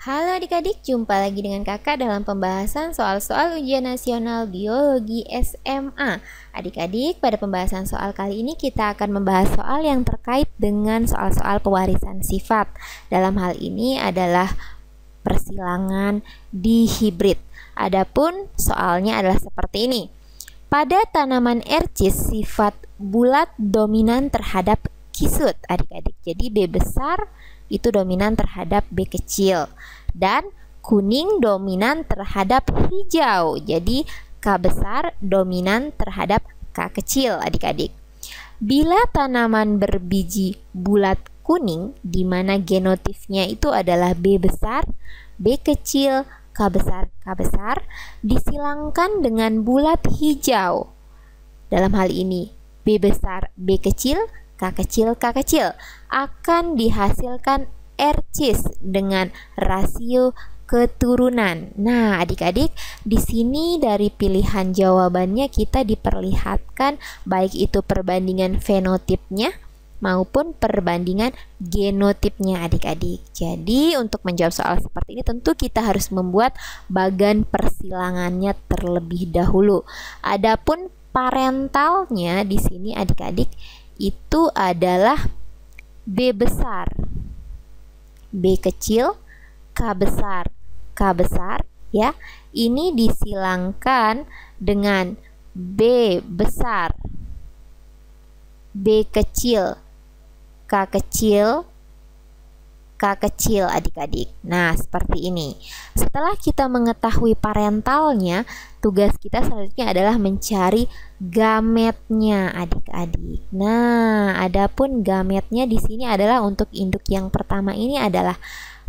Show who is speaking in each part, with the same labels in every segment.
Speaker 1: Halo adik-adik, jumpa lagi dengan kakak dalam pembahasan soal-soal ujian nasional biologi SMA. Adik-adik, pada pembahasan soal kali ini kita akan membahas soal yang terkait dengan soal-soal pewarisan sifat. Dalam hal ini adalah persilangan dihibrid. Adapun soalnya adalah seperti ini. Pada tanaman ercis, sifat bulat dominan terhadap kisut, adik-adik. Jadi B besar itu dominan terhadap B kecil, dan kuning dominan terhadap hijau. Jadi K besar dominan terhadap K kecil, adik-adik. Bila tanaman berbiji bulat kuning, di mana genotipnya itu adalah B besar, B kecil, K besar, disilangkan dengan bulat hijau. Dalam hal ini B besar, B kecil, K kecil, akan dihasilkan ercis dengan rasio keturunan. Nah, adik-adik, di sini dari pilihan jawabannya kita diperlihatkan baik itu perbandingan fenotipnya maupun perbandingan genotipnya, adik-adik. Jadi, untuk menjawab soal seperti ini tentu kita harus membuat bagan persilangannya terlebih dahulu. Adapun parentalnya di sini, adik-adik, itu adalah B besar, B kecil, K besar ya. Ini disilangkan dengan B besar, B kecil, K kecil, adik-adik. Nah, seperti ini. Setelah kita mengetahui parentalnya, tugas kita selanjutnya adalah mencari gametnya, adik-adik. Nah, adapun gametnya di sini adalah untuk induk yang pertama ini adalah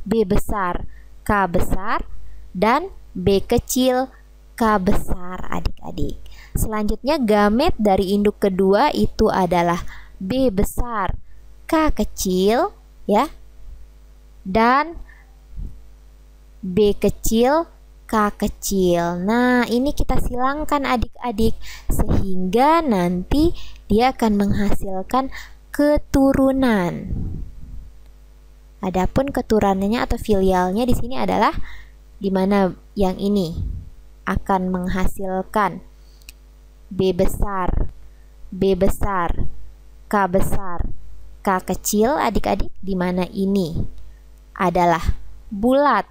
Speaker 1: B besar, K besar, dan B kecil, K besar, adik-adik. Selanjutnya gamet dari induk kedua itu adalah B besar, K kecil, ya, dan B kecil, K kecil. Nah, ini kita silangkan, adik-adik, sehingga nanti dia akan menghasilkan keturunan. Adapun keturunannya atau filialnya di sini adalah di mana yang ini akan menghasilkan B besar, K besar, K kecil, adik-adik, di mana ini adalah bulat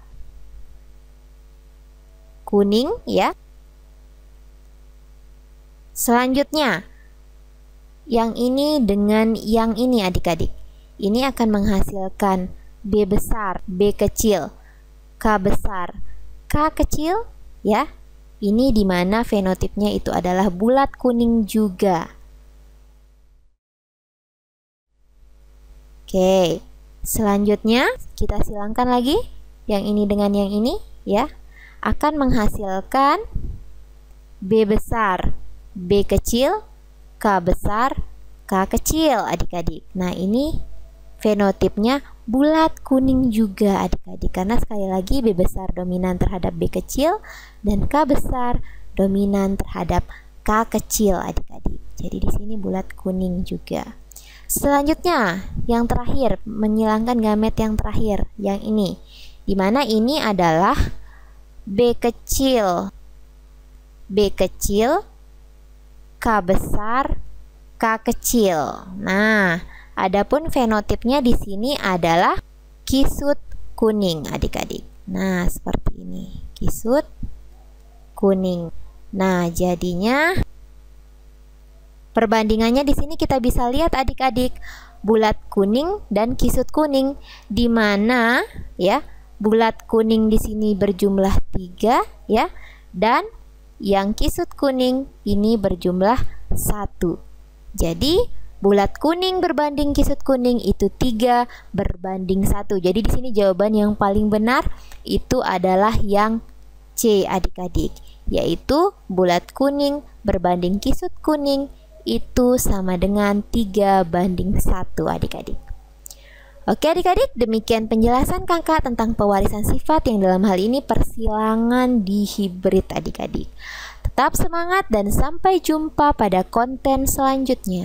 Speaker 1: kuning, ya. Selanjutnya yang ini dengan yang ini, adik-adik, ini akan menghasilkan B besar, B kecil, K besar, K kecil, ya. Ini di mana fenotipnya itu adalah bulat kuning juga. Oke, selanjutnya kita silangkan lagi yang ini dengan yang ini, ya. Akan menghasilkan B besar, B kecil, K besar, K kecil, adik-adik. Nah, ini fenotipnya bulat kuning juga, adik-adik, karena sekali lagi B besar dominan terhadap B kecil dan K besar dominan terhadap K kecil, adik-adik. Jadi di sini bulat kuning juga. Selanjutnya, yang terakhir, menyilangkan gamet yang terakhir, yang ini, di mana ini adalah B kecil, K besar, K kecil. Nah, adapun fenotipnya di sini adalah kisut kuning, adik-adik. Nah, seperti ini, kisut kuning. Nah, jadinya perbandingannya di sini kita bisa lihat, adik-adik, bulat kuning dan kisut kuning, di mana ya bulat kuning di sini berjumlah 3, ya, dan yang kisut kuning ini berjumlah 1. Jadi bulat kuning berbanding kisut kuning itu 3 berbanding 1. Jadi di sini jawaban yang paling benar itu adalah yang C, adik-adik, yaitu bulat kuning berbanding kisut kuning itu sama dengan 3 banding 1, adik-adik. Oke, adik-adik, demikian penjelasan kakak tentang pewarisan sifat yang dalam hal ini persilangan dihibrid, adik-adik. Tetap semangat dan sampai jumpa pada konten selanjutnya.